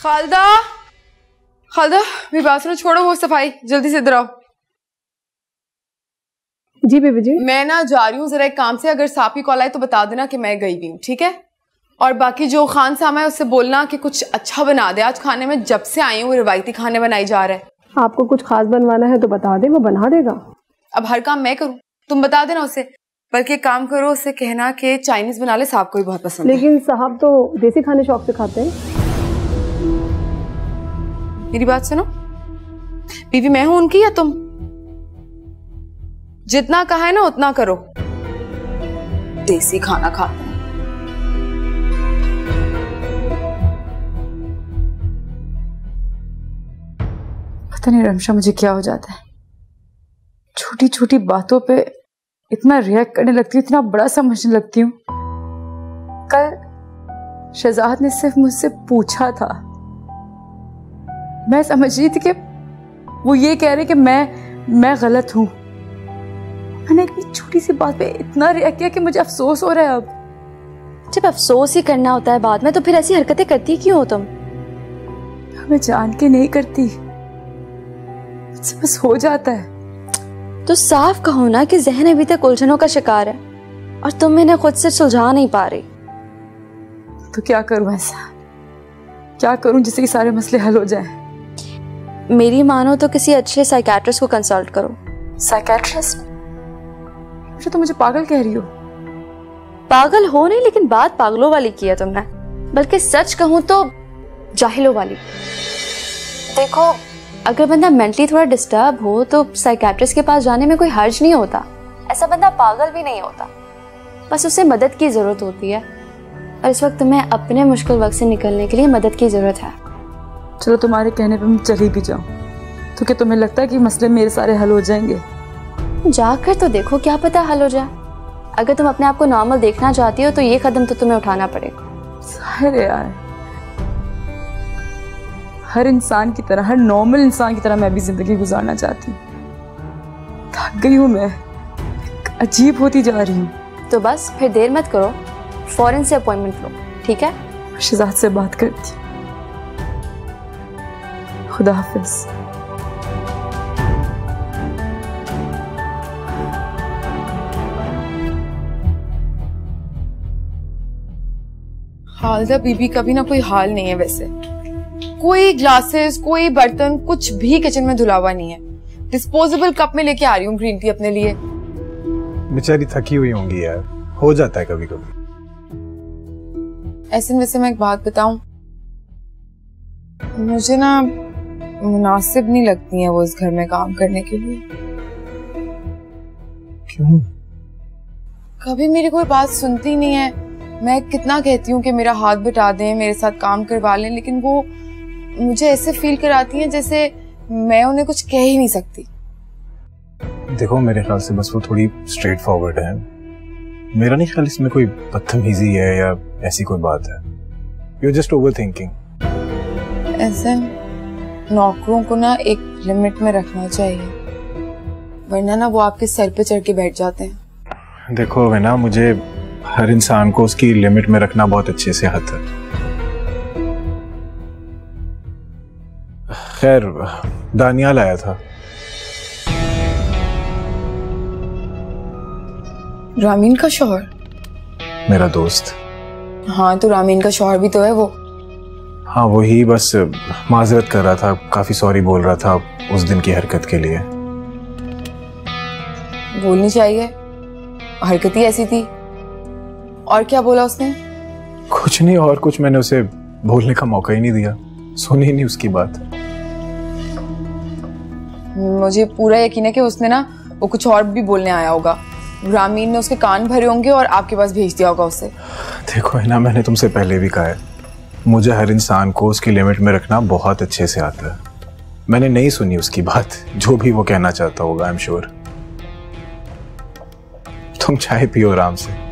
खालदा, खालदा मेरी बात सुनो, छोड़ो वो सफाई, जल्दी से इधर आओ। जी बेबी जी। मैं ना जा रही हूँ जरा एक काम से, अगर सापी कॉल आए तो बता देना कि मैं गई भी हूँ, ठीक है? और बाकी जो खान सामा है उससे बोलना कि कुछ अच्छा बना दे, आज खाने में जब से आई हूँ रिवायती खाने बनाई जा रहा है। आपको कुछ खास बनवाना है तो बता दे, वो बना देगा। अब हर काम मैं करूँ? तुम बता देना उसे, बल्कि एक काम करो, उससे कहना कि चाइनीज बना ले, साहब को भी बहुत पसंद है। लेकिन साहब तो देसी खाने शौक से खाते हैं। मेरी बात सुनो, बीवी मैं हूं उनकी या तुम? जितना कहा है ना उतना करो, देसी खाना खाते हैं। पता नहीं रमशा मुझे क्या हो जाता है, छोटी छोटी बातों पे इतना रिएक्ट करने लगती हूँ, इतना बड़ा समझने लगती हूँ। कल शहजाद ने सिर्फ मुझसे पूछा था, मैं समझ रही थी कि वो ये कह रहे कि मैं गलत हूं। मैंने एक छोटी सी बात पे इतना रिएक्ट किया कि मुझे अफसोस हो रहा है अब। जब अफसोस ही करना होता है बाद में तो फिर ऐसी हरकतें करती क्यों हो तुम? मैं जान के नहीं करती, मुझसे बस हो जाता है। तो साफ कहो ना कि जहन अभी तक उलझनों का शिकार है और तुम इन्हें खुद से सुलझा नहीं पा रही। तो क्या करूं, ऐसा क्या करूं जिससे कि सारे मसले हल हो जाएं? मेरी मानो तो किसी अच्छे साइकियाट्रिस्ट को कंसल्ट करो। साइकियाट्रिस्ट? तो मुझे पागल कह रही हो? पागल हो नहीं, लेकिन बात पागलों वाली की है तुमने, बल्कि सच कहूं तो जाहिलों वाली। देखो, अगर बंदा मेंटली थोड़ा डिस्टर्ब हो तो साइकियाट्रिस्ट के पास जाने में कोई हर्ज नहीं होता। ऐसा बंदा पागल भी नहीं होता, बस उसे मदद की जरूरत होती है, और इस वक्त तुम्हें अपने मुश्किल वक्त से निकलने के लिए मदद की जरूरत है। चलो तुम्हारे कहने पे मैं चली भी जाऊं तो क्या तुम्हें लगता है कि मसले मेरे सारे हल हो जाएंगे? जाकर तो देखो, क्या पता हल हो जाए। अगर तुम अपने आप को नॉर्मल देखना चाहती हो तो ये कदम तो तुम्हें उठाना पड़ेगा। अरे यार, हर इंसान की तरह, हर नॉर्मल इंसान की तरह मैं भी जिंदगी गुजारना चाहती हूँ। थक गई हूँ मैं, अजीब होती जा रही हूँ। तो बस फिर देर मत करो, फौरन से अपॉइंटमेंट लो, ठीक है? शहजाद से बात करती हूँ। खुदा हाफिज। खालदा बीबी का भी ना कोई हाल नहीं है वैसे। कोई ग्लासेस, कोई बर्तन, कुछ भी किचन में धुला हुआ नहीं है। डिस्पोजेबल कप में लेके आ रही हूँ ग्रीन टी अपने लिए। बेचारी थकी हुई होंगी यार, हो जाता है कभी कभी। ऐसे वैसे मैं एक बात बताऊं, मुझे ना मुनासिब नहीं लगती है वो इस घर में काम करने के लिए। क्यों? कभी मेरी कोई बात सुनती नहीं है। मैं कितना कहती हूँ कि मेरा हाथ बटा दें, मेरे साथ काम करवा लें, लेकिन वो मुझे ऐसे फील कराती हैं जैसे मैं उन्हें कुछ कह ही नहीं सकती। देखो, मेरे ख्याल से बस वो थोड़ी स्ट्रेट फॉरवर्ड है। मेरा नहीं ख्याल इसमें कोई बदतमीजी है या ऐसी कोई बात है। You just over thinking. ऐसे नौकरों को ना एक लिमिट में रखना चाहिए, वरना ना वो आपके सर पे चढ़ के बैठ जाते हैं। देखो है ना, मुझे हर इंसान को उसकी लिमिट में रखना बहुत अच्छे से आता है। खैर, दानियाल आया था। रामीन का शौहर? मेरा दोस्त। हाँ, तो रामीन का शौहर भी तो है वो। हाँ, वही बस माजरत कर रहा था, काफी सॉरी बोल रहा था उस दिन की हरकत के लिए। बोलनी चाहिए, हरकत ही ऐसी थी। और क्या बोला उसने? कुछ नहीं, और कुछ मैंने उसे बोलने का मौका ही नहीं दिया, सुनी ही नहीं उसकी बात। मुझे पूरा यकीन है कि उसने ना वो कुछ और भी बोलने आया होगा। रामीन ने उसके कान भरे होंगे और आपके पास भेज दिया होगा उसे। देखो है ना, मैंने तुमसे पहले भी कहा है, मुझे हर इंसान को उसकी लिमिट में रखना बहुत अच्छे से आता है। मैंने नहीं सुनी उसकी बात, जो भी वो कहना चाहता होगा, आई एम श्योर। तुम चाय पियो आराम से।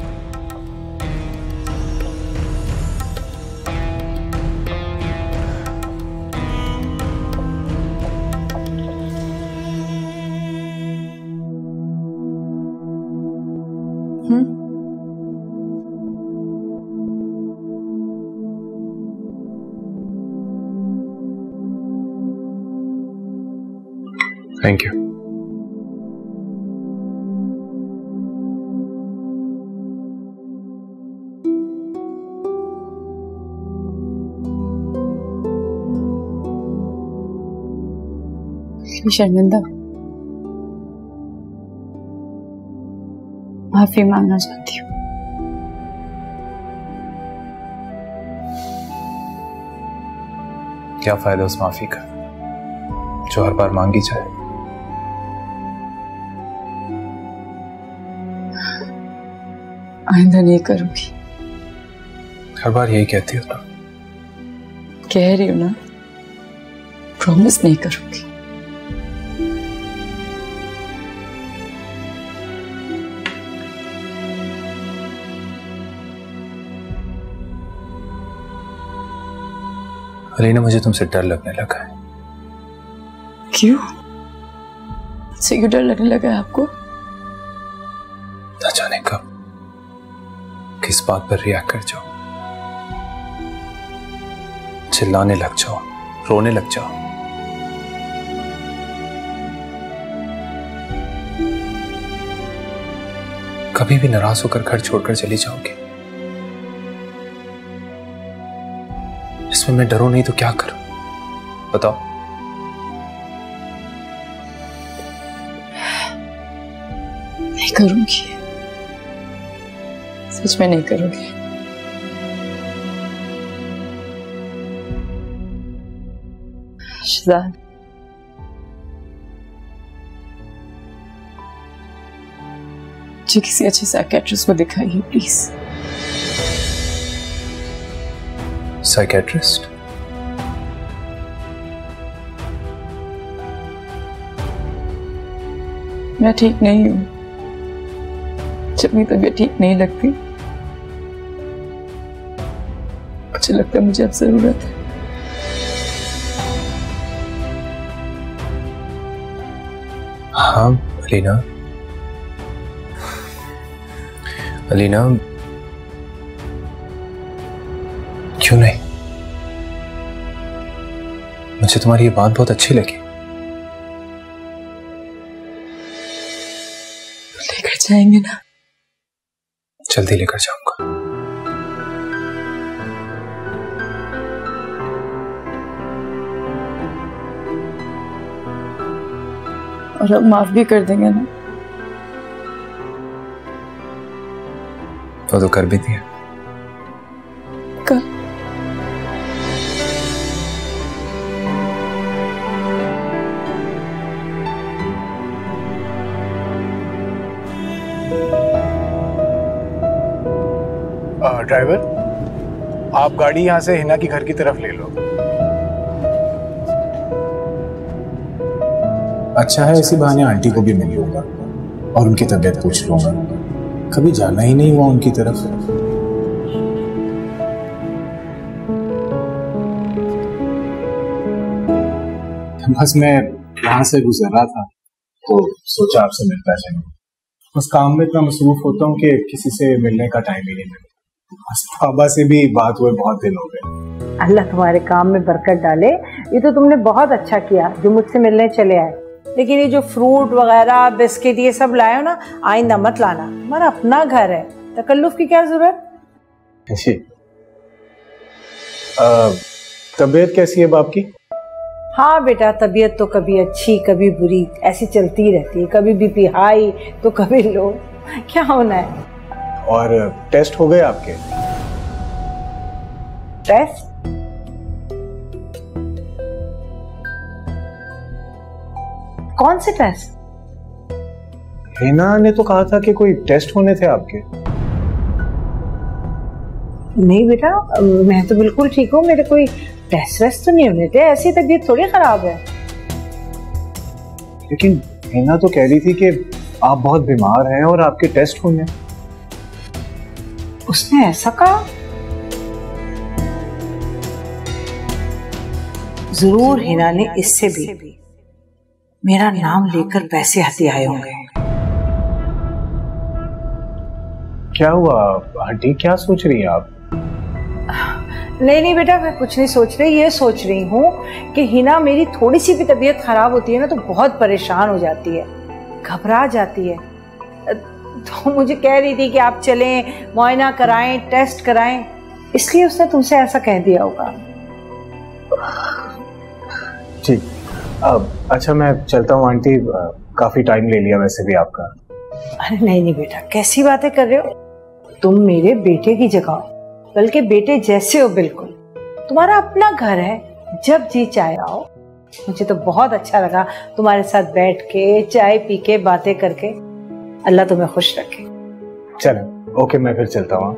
Thank you. शर्मिंदा, माफी मांगना चाहती हूँ। क्या फायदा उस माफी का जो हर बार मांगी जाए। आइंदा नहीं करूंगी। हर बार यही कहती हो ना। कह रही हूँ ना, प्रॉमिस नहीं करूंगी। अलीना, मुझे तुमसे डर लगने लगा है। क्यों? मुझसे क्यों डर लगने लगा है आपको? ना जाने कब किस बात पर रिएक्ट कर जाओ, चिल्लाने लग जाओ, रोने लग जाओ। कभी भी नाराज होकर घर छोड़कर चली जाओगे। इसमें मैं डरूं नहीं तो क्या करूं, बताओ। नहीं करूंगी, सच में नहीं करूंगी। शहजाद, मुझे किसी अच्छे साइकियाट्रिस्ट को दिखाइए प्लीज। साइकियाट्रिस्ट? मैं ठीक नहीं हूं। जब मेरी तबीयत ठीक नहीं लगती, अच्छा लगता है मुझे अब जरूरत है। हाँ अलीना, अलीना, क्यों नहीं? मुझे तुम्हारी ये बात बहुत अच्छी लगी। लेकर जाएंगे ना? जल्दी लेकर जाऊंगा। और अब माफ भी कर देंगे ना? वो तो कर भी दिया। कब? ड्राइवर, आप गाड़ी यहां से हिना की घर की तरफ ले लो। अच्छा है, इसी बहाने आंटी को भी मिल लूंगा और उनकी तबीयत पूछ लूंगा। कभी जाना ही नहीं हुआ उनकी तरफ। बस मैं यहाँ से गुजर रहा था तो सोचा आपसे मिलता जाऊं। बस काम में इतना मसरूफ होता हूँ कि किसी से मिलने का टाइम ही नहीं मिलता। बाबा से भी बात हुए बहुत दिन हो गए। अल्लाह तुम्हारे काम में बरकत डाले। ये तो तुमने बहुत अच्छा किया जो मुझसे मिलने चले आए। लेकिन ये जो फ्रूट वगैरह बिस्किट ये सब लाए हो ना, आइंदा मत लाना। हमारा अपना घर है, तकल्लुफ की क्या जरूरत। तबीयत कैसी है बाप की? हाँ बेटा, तबीयत तो कभी अच्छी कभी बुरी ऐसी चलती रहती है। कभी बीपी हाई तो कभी लो। क्या होना है? और टेस्ट हो गए आपके? टेस्ट? कौन से टेस्ट? हिना ने तो कहा था कि कोई टेस्ट होने थे आपके। नहीं बेटा, मैं तो बिल्कुल ठीक हूँ। मेरे कोई टेस्ट वेस्ट तो नहीं होने थे। ऐसी तबीयत थोड़ी खराब है। लेकिन हिना तो कह रही थी कि आप बहुत बीमार हैं और आपके टेस्ट होने। उसने ऐसा कहा? जरूर हिना ने इससे भी मेरा नाम लेकर पैसे हथियाए होंगे। क्या हुआ आंटी, क्या सोच रही हैं आप? नहीं बेटा, मैं कुछ नहीं सोच रही। ये सोच रही हूँ कि हिना मेरी थोड़ी सी भी तबीयत खराब होती है ना तो बहुत परेशान हो जाती है, घबरा जाती है। तो मुझे कह रही थी कि आप चलें, मुआयना कराएं, टेस्ट कराएं, इसलिए उसने तुमसे ऐसा कह दिया होगा। ठीक, अच्छा मैं चलता हूँ आंटी, काफी टाइम ले लिया वैसे भी आपका। अरे नहीं बेटा, कैसी बातें कर रहे हो? तुम मेरे बेटे की जगह हो, बल्कि बेटे जैसे हो बिल्कुल। तुम्हारा अपना घर है, जब जी चाहे आओ। मुझे तो बहुत अच्छा लगा तुम्हारे साथ बैठ के, चाय पी के, बातें करके। अल्लाह तुम्हें खुश रखे। चलो ओके, मैं फिर चलता हूँ।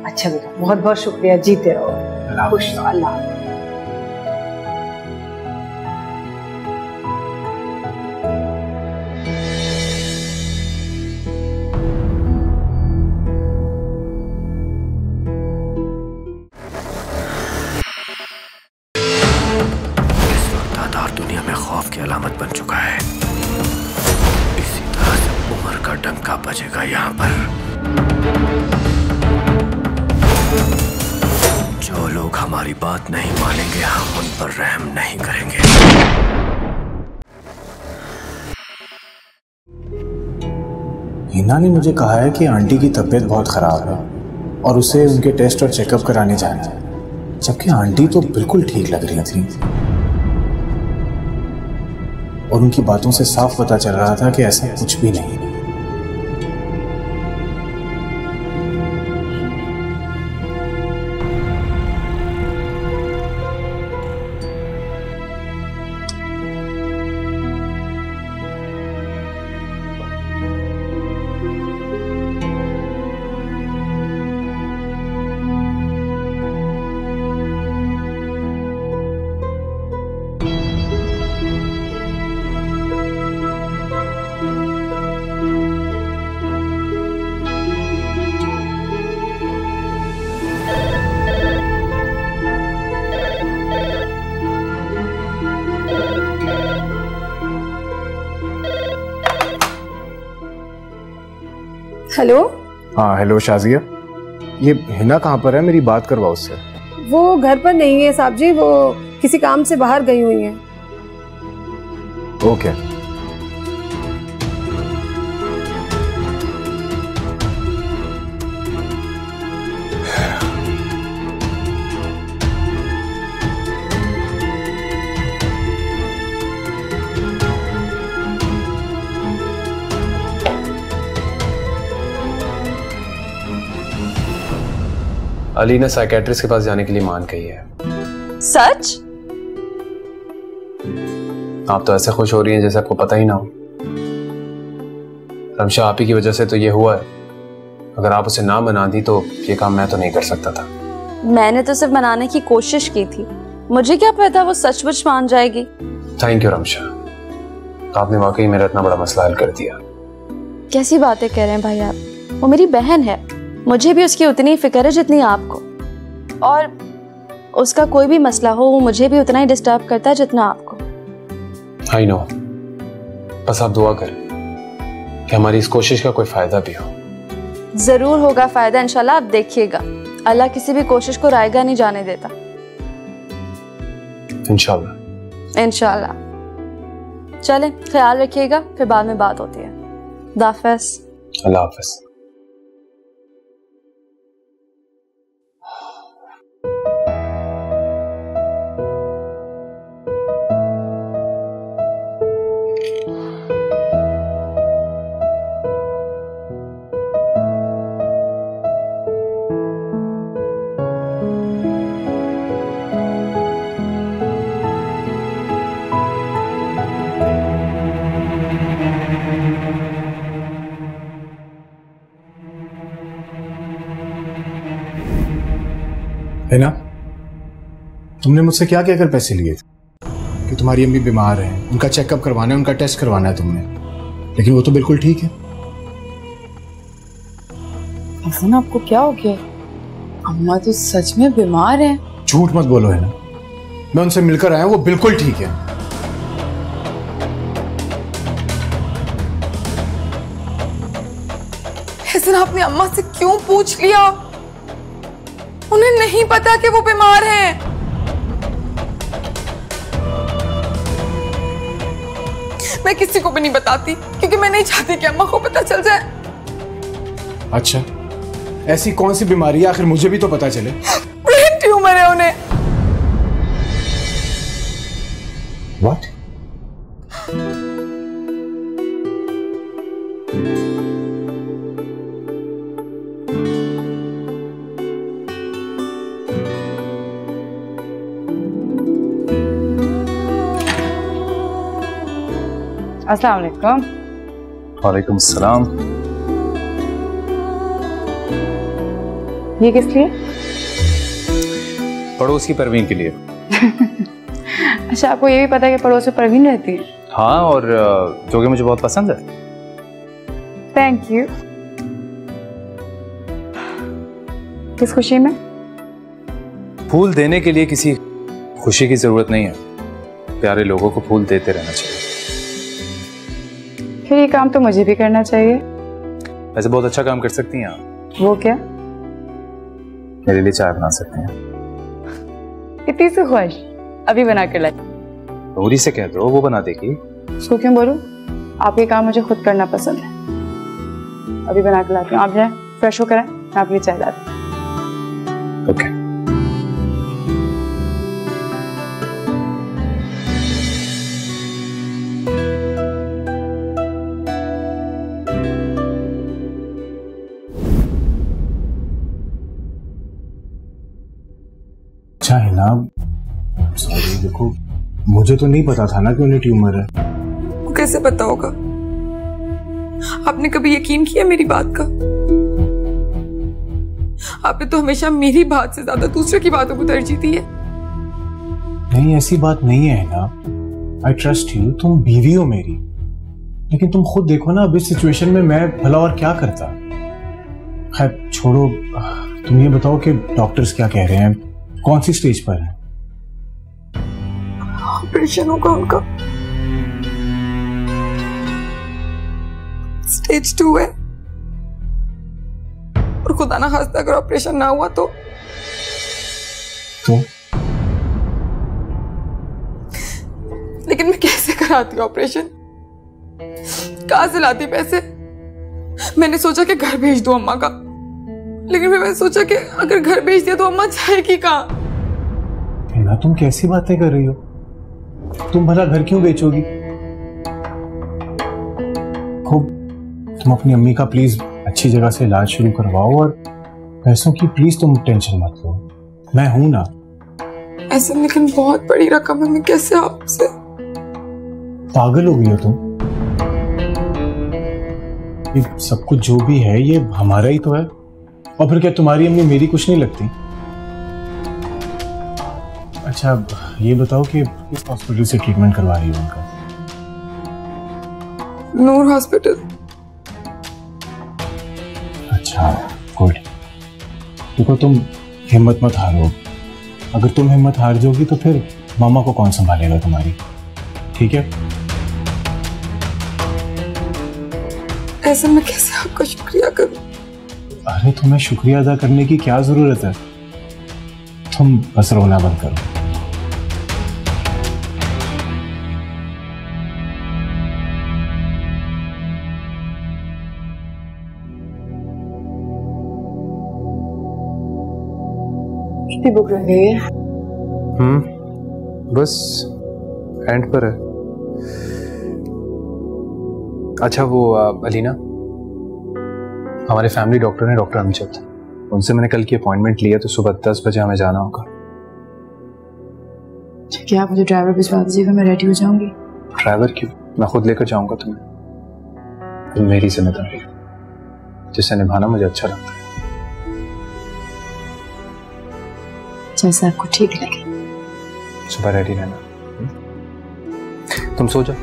अच्छा बेटा, बहुत बहुत शुक्रिया, जीते रहो, खुश रहो। अल्लाह। दुनिया में खौफ की अलामत बन चुका है। इसी तरह से उम्र का डंका बजेगा यहाँ पर। जो लोग हमारी बात नहीं मानेंगे, हम उन पर रहम नहीं करेंगे। हिना ने मुझे कहा है कि आंटी की तबीयत बहुत खराब है और उसे उनके टेस्ट और चेकअप कराने जाना है, जबकि आंटी तो बिल्कुल ठीक लग रही थी और उनकी बातों से साफ पता चल रहा था कि ऐसा कुछ भी नहीं। हेलो। हाँ हेलो शाजिया, ये हिना कहाँ पर है? मेरी बात करवाओ उससे। वो घर पर नहीं है साहब जी, वो किसी काम से बाहर गई हुई है। ओके। अली ने साइकेट्रिस्ट के पास जाने के लिए मान कही है। सच? आप तो ऐसे खुश हो रही हैं जैसे आपको पता ही ना हो। रमशा, आप ही की वजह से तो ये हुआ है। अगर आप उसे ना मना दी तो ये काम मैं तो नहीं कर सकता था। मैंने तो सिर्फ मनाने की कोशिश की थी, मुझे क्या पता वो सचमुच मान जाएगी। थैंक यू रमशा, आपने वाकई मेरा इतना बड़ा मसला हल कर दिया। कैसी बातें कह रहे हैं भाई आप? वो मेरी बहन है, मुझे भी उसकी उतनी फिक्र है जितनी आपको, और उसका कोई भी मसला हो वो मुझे भी उतना ही डिस्टर्ब करता है जितना आपको। आई नो, बस आप दुआ करें कि हमारी इस कोशिश का कोई फायदा भी हो। जरूर होगा फायदा इंशाल्लाह, आप देखिएगा। अल्लाह किसी भी कोशिश को रायगा नहीं जाने देता। इंशाल्लाह। इंशाल्लाह। चले, ख्याल रखिएगा, फिर बाद में बात होती है। दाफेज। अल्लाह हाफिज। है ना, तुमने मुझसे क्या कहकर पैसे लिए थे कि तुम्हारी अम्मी बीमार हैं, उनका चेकअप करवाना है, उनका टेस्ट करवाना है तुमने, लेकिन वो तो बिल्कुल ठीक है। हसन, आपको क्या हो गया? अम्मा तो सच में बीमार हैं। झूठ मत बोलो है ना, मैं उनसे मिलकर आया हूं, वो बिल्कुल ठीक है। हसन, आपने अम्मा से क्यों पूछ लिया? उन्हें नहीं पता कि वो बीमार हैं। मैं किसी को भी नहीं बताती क्योंकि मैं नहीं चाहती कि अम्मा को पता चल जाए। अच्छा, ऐसी कौन सी बीमारी है आखिर, मुझे भी तो पता चले। ब्रेन ट्यूमर है उन्हें। What? अस्सलाम वालेकुम। वालेकुम अस्सलाम। ये किस लिए? पड़ोस की परवीन के लिए। अच्छा, आपको ये भी पता है कि पड़ोस में परवीन रहती है? हाँ, और जो कि मुझे बहुत पसंद है। Thank you. किस खुशी में? फूल देने के लिए किसी खुशी की जरूरत नहीं है, प्यारे लोगों को फूल देते रहना चाहिए। फिर ये काम तो मुझे भी करना चाहिए। वैसे बहुत अच्छा काम कर सकती हैं आप। वो क्या? मेरे लिए चाय बना सकते हैं। इतनी सी ख्वाहिश अभी बना कर लाई। नूरी से कह दो, वो बना देगी। उसको क्यों बोलूं? आपके काम मुझे खुद करना पसंद है। अभी बना कर लाती हूँ, आप जाए फ्रेश होकर आए, मैं आपके लिए चाय लाती हूँ। ओके। अच्छा है ना, सॉरी, देखो मुझे तो नहीं पता था ना कि उन्हें ट्यूमर है। वो कैसे पता होगा? आपने कभी यकीन किया मेरी बात का? आपने तो हमेशा मेरी बात से ज्यादा दूसरे की बातों को तरजीह दी है। नहीं, ऐसी बात नहीं है ना। आई ट्रस्ट यू, तुम बीवी हो मेरी, लेकिन तुम खुद देखो ना, अब इस सिचुएशन में मैं भला और क्या करता। खैर छोड़ो, तुम ये बताओ कि डॉक्टर्स क्या कह रहे हैं, कौन सी स्टेज पर है? ऑपरेशन होगा उनका। स्टेज 2 है, और खुदा ना खास्ता अगर ऑपरेशन ना हुआ तो लेकिन मैं कैसे कराती ऑपरेशन? कहां से लाती पैसे? मैंने सोचा कि घर भेज दूं अम्मा का, लेकिन फिर मैंने सोचा कि अगर घर भेज दिया तो अम्मा जाएगी कहां? ना, तुम कैसी बातें कर रही हो? तुम भला घर क्यों बेचोगी? खूब, तुम अपनी अम्मी का प्लीज अच्छी जगह से इलाज शुरू करवाओ, और पैसों की प्लीज तुम टेंशन मत लो, मैं हूं ना। ऐसे लेकिन बहुत बड़ी रकम है, मैं कैसे आपसे? पागल हो गई हो तुम? ये सब कुछ जो भी है ये हमारा ही तो है, और फिर क्या तुम्हारी अम्मी मेरी कुछ नहीं लगती? अच्छा, ये बताओ कि किस हॉस्पिटल से ट्रीटमेंट करवा रही हो उनका? नूर हॉस्पिटल। अच्छा, गुड। देखो, तुम हिम्मत मत हारो। अगर तुम हिम्मत हार जाओगी तो फिर मामा को कौन संभालेगा तुम्हारी? ठीक है? ऐसे मैं कैसे आपका शुक्रिया करूं? अरे, तुम्हें शुक्रिया अदा करने की क्या जरूरत है? तुम बस रोना बंद करो। कितनी भूख लग गई है? बस एंड पर है। अच्छा, वो अलीना, हमारे फैमिली डॉक्टर हैं, डॉक्टर अमजद, उनसे मैंने कल की अपॉइंटमेंट लिया, तो सुबह 10 बजे हमें जाना होगा। क्या आप मुझे ड्राइवर भिजवा दीजिएगा, मैं रेडी हो जाऊंगी। ड्राइवर क्यों? मैं खुद लेकर जाऊंगा तुम्हें। तुम मेरी जिम्मेदारी है, जिसे निभाना मुझे अच्छा लगता है। जैसा आपको ठीक लगे। सुबह रेडी रहना। तुम सो जाओ।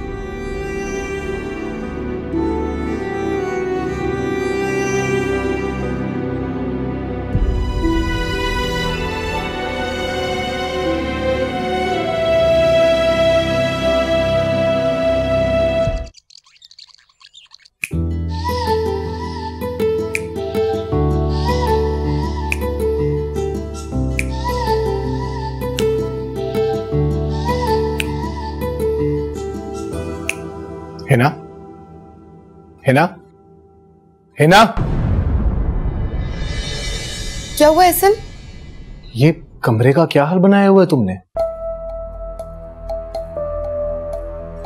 हिना, हिना, हिना, क्या हुआ एहसन? ये कमरे का क्या हाल बनाया हुआ है तुमने?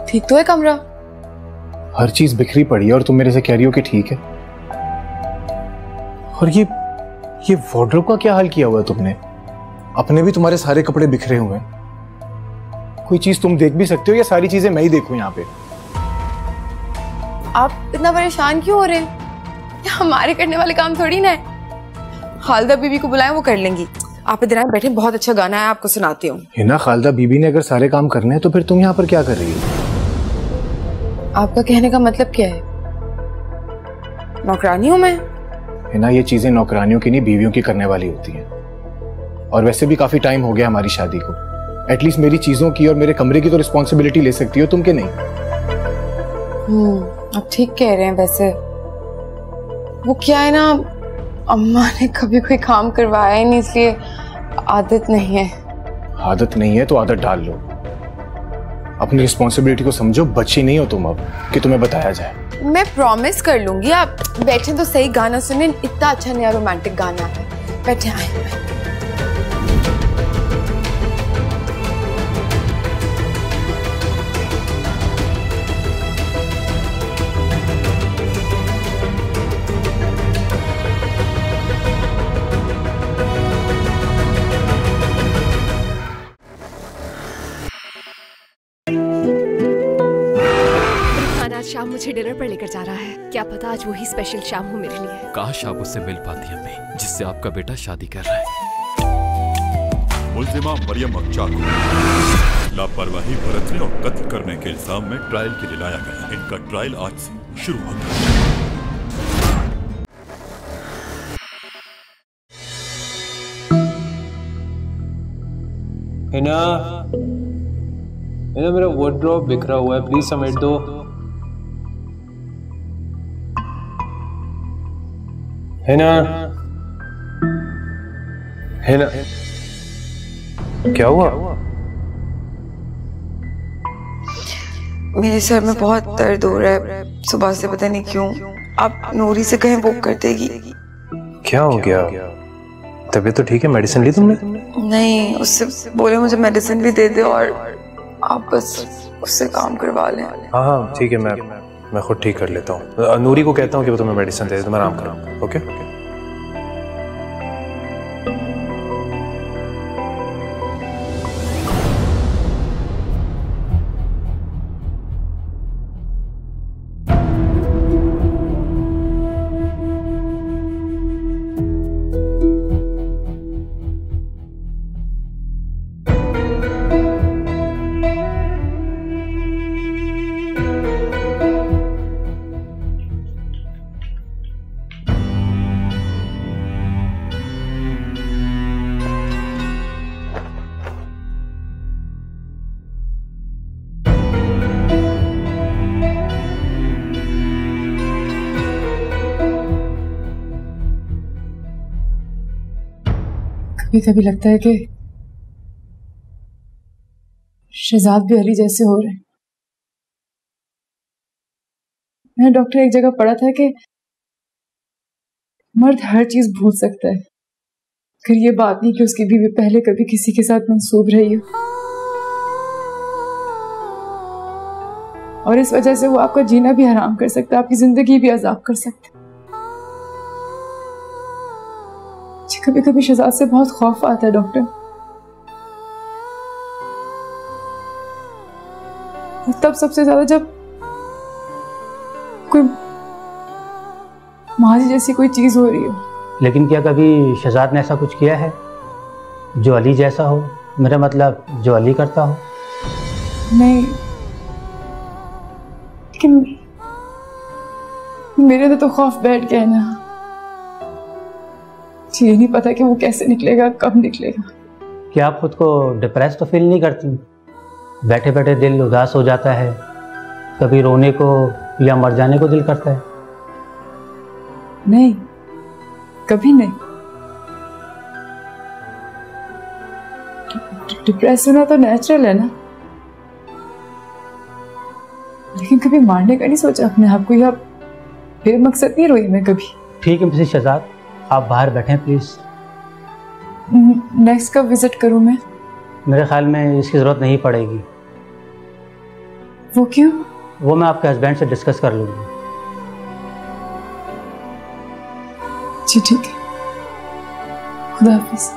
ठीक तो है कमरा। हर चीज बिखरी पड़ी है और तुम मेरे से कह रही हो कि ठीक है। और ये वार्डरोब का क्या हाल किया हुआ है तुमने? अपने भी तुम्हारे सारे कपड़े बिखरे हुए हैं। कोई चीज तुम देख भी सकते हो या सारी चीजें मैं ही देखूं यहाँ पे? आप इतना परेशान क्यों हो रहे हैं? ये हमारे करने वाले काम थोड़ी ना है। खालिदा बीबी को बुलाएं, वो कर लेंगी। आप इधर आए बैठे, बहुत अच्छा गाना है, आपको सुनाती हूँ। हिना, खालिदा बीबी ने अगर सारे काम करने हैं तो फिर तुम यहाँ पर क्या कर रही हो? आपका कहने का मतलब क्या है? नौकरानी हूँ मैं? हिना, ये चीजें नौकरानियों की नहीं बीवियों की करने वाली होती हैं। और वैसे भी काफी टाइम हो गया हमारी शादी को। एटलीस्ट मेरी चीजों की और मेरे कमरे की तो रिस्पॉन्सिबिलिटी ले सकती हो तुम, के नहीं? आप ठीक कह रहे हैं। वैसे वो क्या है ना, अम्मा ने कभी कोई काम करवाया ही नहीं, इसलिए आदत नहीं है। आदत नहीं है तो आदत डाल लो। अपनी रिस्पॉन्सिबिलिटी को समझो, बच्ची नहीं हो तुम अब कि तुम्हें बताया जाए। मैं प्रॉमिस कर लूंगी। आप बैठे तो सही, गाना सुने। इतना अच्छा नया रोमांटिक गाना है। बैठे आए। शाम मुझे डिनर पर लेकर जा रहा है। क्या पता आज वही स्पेशल शाम हो मेरे लिए। काश आप उससे मिल पाती अम्मी, जिससे आपका बेटा शादी कर रहा है। मुल्जिमा मरियम अख्चा को लापरवाही बरतने और कत्ल करने के इल्जाम में ट्रायल के लिए लाया गया। इनका ट्रायल आज से शुरू होता है। हिना, मेरा वार्डरोब बिखरा हुआ है, प्लीज समेट दो। हिना, हिना, क्या हुआ? मेरे सर में बहुत दर्द हो रहा है सुबह से, पता नहीं क्यों। आप नूरी से कहीं बुक कर देगी? क्या हो गया? तबीयत तो ठीक है? मेडिसिन ली तुमने? नहीं, उससे बोले मुझे मेडिसिन भी दे दे और आप बस उससे काम करवा लें। हाँ ठीक है, मैं खुद ठीक कर लेता हूँ। नूरी को कहता हूँ कि वो तुम्हें मेडिसिन दे दे, तुम आराम करो। ओके? कभी कभी लगता है कि शहजाद भी अली जैसे हो रहे हैं। मैंने डॉक्टर एक जगह पढ़ा था कि मर्द हर चीज भूल सकता है, फिर ये बात नहीं कि उसकी बीवी पहले कभी किसी के साथ मंसूब रही हो, और इस वजह से वो आपका जीना भी हराम कर सकता है, आपकी जिंदगी भी अजाब कर सकता है। कभी कभी शहजाद से बहुत खौफ आता है डॉक्टर, और तब सबसे ज्यादा जब कोई माजी जैसी कोई चीज हो रही हो। लेकिन क्या कभी शहजाद ने ऐसा कुछ किया है जो अली जैसा हो? मेरा मतलब जो अली करता हो। नहीं, लेकिन मेरे तो खौफ बैठ गया है ना। ये नहीं पता कि वो कैसे निकलेगा, कब निकलेगा। क्या आप खुद को डिप्रेस तो फील नहीं करती? बैठे बैठे दिल उदास हो जाता है, कभी रोने को या मर जाने को दिल करता है? नहीं, कभी नहीं। डिप्रेस होना तो नेचुरल है ना। लेकिन कभी मारने का नहीं सोचा अपने आप को, या बेमकसद नहीं रोई मैं कभी। ठीक है मिसेस शहजाद, आप बाहर बैठें प्लीज। नेक्स्ट कब विजिट करूं मैं? मेरे ख्याल में इसकी ज़रूरत नहीं पड़ेगी। वो क्यों? वो मैं आपके हस्बैंड से डिस्कस कर लूँगी। जी ठीक है, खुदा हाफिज़।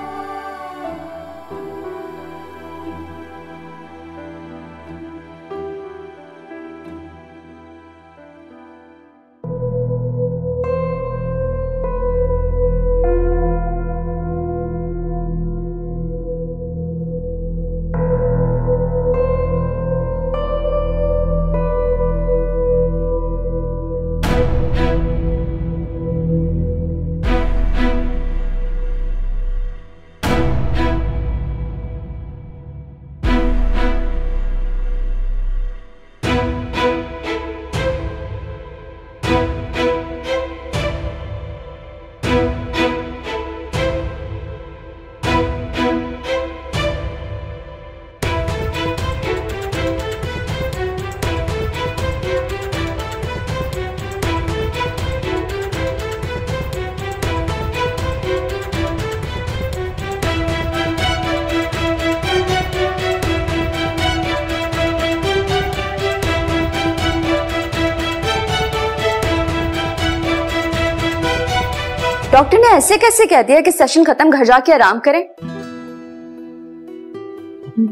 डॉक्टर ने ऐसे कैसे कह दिया कि सेशन खत्म, घर जाके आराम करें?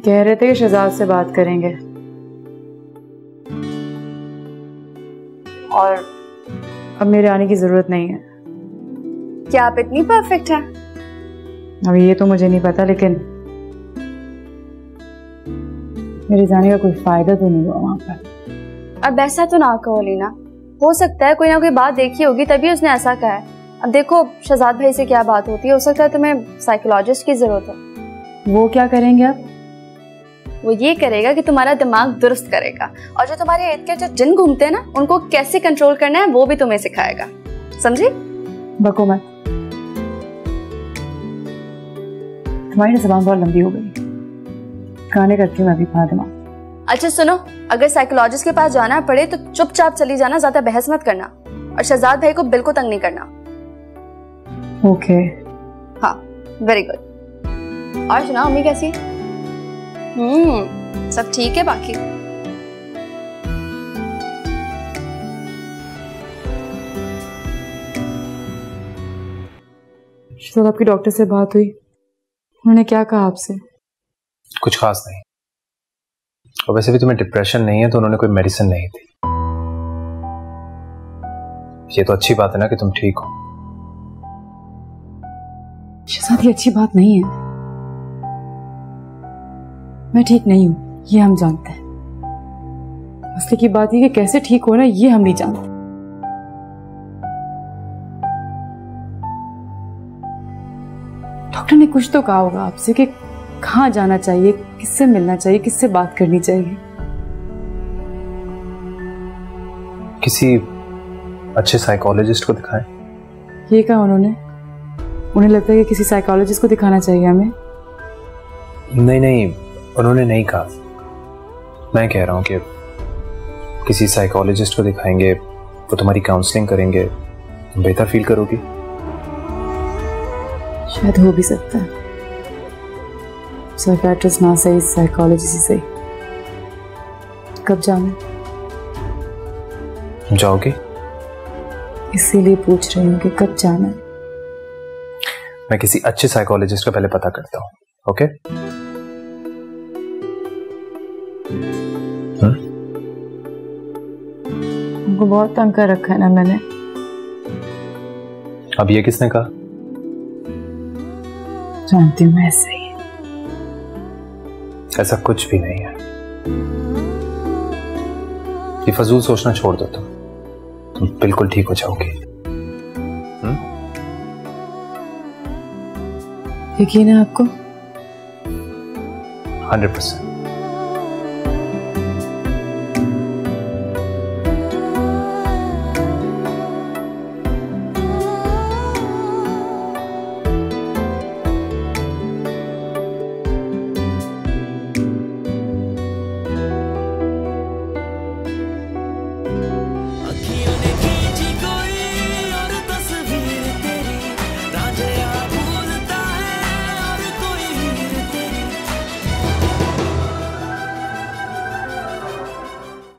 कह रहे थे कि शहजाद से बात करेंगे, और अब मेरे आने की जरूरत नहीं है। क्या आप इतनी परफेक्ट हैं? अभी ये तो मुझे नहीं पता, लेकिन मेरे जाने का कोई फायदा तो नहीं हुआ वहां पर। अब ऐसा तो ना कहो लीना, हो सकता है कोई ना कोई बात देखी होगी तभी उसने ऐसा कहा है। अब देखो शहजाद भाई से क्या बात होती है, हो सकता है तुम्हें साइकोलॉजिस्ट की जरूरत हो। वो क्या करेंगे अब? वो ये करेगा कि तुम्हारा दिमाग दुरुस्त करेगा, और जो तुम्हारे इर्द गिर्द जो जिन घूमते हैं ना, उनको कैसे कंट्रोल करना है वो भी तुम्हें सिखाएगा। समझी? बको मत, तुम्हारी ज़बान बहुत लंबी हो गई। गाने करती हूँ मैं भी फातिमा। अच्छा सुनो, अगर साइकोलॉजिस्ट के पास जाना पड़े तो चुपचाप चली जाना, ज्यादा बहस मत करना, और शहजाद भाई को बिल्कुल तंग नहीं करना। ओके। हाँ, वेरी गुड। और सुना, अम्मी कैसी? सब ठीक है बाकी? तो आपकी डॉक्टर से बात हुई, उन्होंने क्या कहा आपसे? कुछ खास नहीं, और वैसे भी तुम्हें डिप्रेशन नहीं है तो उन्होंने कोई मेडिसिन नहीं दी। ये तो अच्छी बात है ना कि तुम ठीक हो। शहजाद, ये अच्छी बात नहीं है। मैं ठीक नहीं हूं, ये हम जानते हैं। मसले की बात ये कि कैसे ठीक होना ये हम नहीं जानते। डॉक्टर ने कुछ तो कहा होगा आपसे कि कहाँ जाना चाहिए, किससे मिलना चाहिए, किससे बात करनी चाहिए। किसी अच्छे साइकोलॉजिस्ट को दिखाएं। ये कहा उन्होंने? उन्हें लगता है कि किसी साइकोलॉजिस्ट को दिखाना चाहिए हमें? नहीं, उन्होंने नहीं कहा। मैं कह रहा हूं कि किसी साइकोलॉजिस्ट को दिखाएंगे, वो तुम्हारी काउंसलिंग करेंगे, तुम बेहतर फील करोगी। शायद हो भी सकता है। साइकियाट्रिस्ट ना सही, साइकोलॉजिस्ट ही सही। कब जाना? जाओगे? इसीलिए पूछ रही हूँ कि कब जाना है। मैं किसी अच्छे साइकोलॉजिस्ट का पहले पता करता हूँ। ओके? उनको बहुत तंग कर रखा है ना मैंने। अब ये किसने कहा? जानती हूँ मैं ऐसा ही है। ऐसा कुछ भी नहीं है। ये फजूल सोचना छोड़ दो तुम बिल्कुल ठीक हो जाओगी। यकीन है आपको? 100%।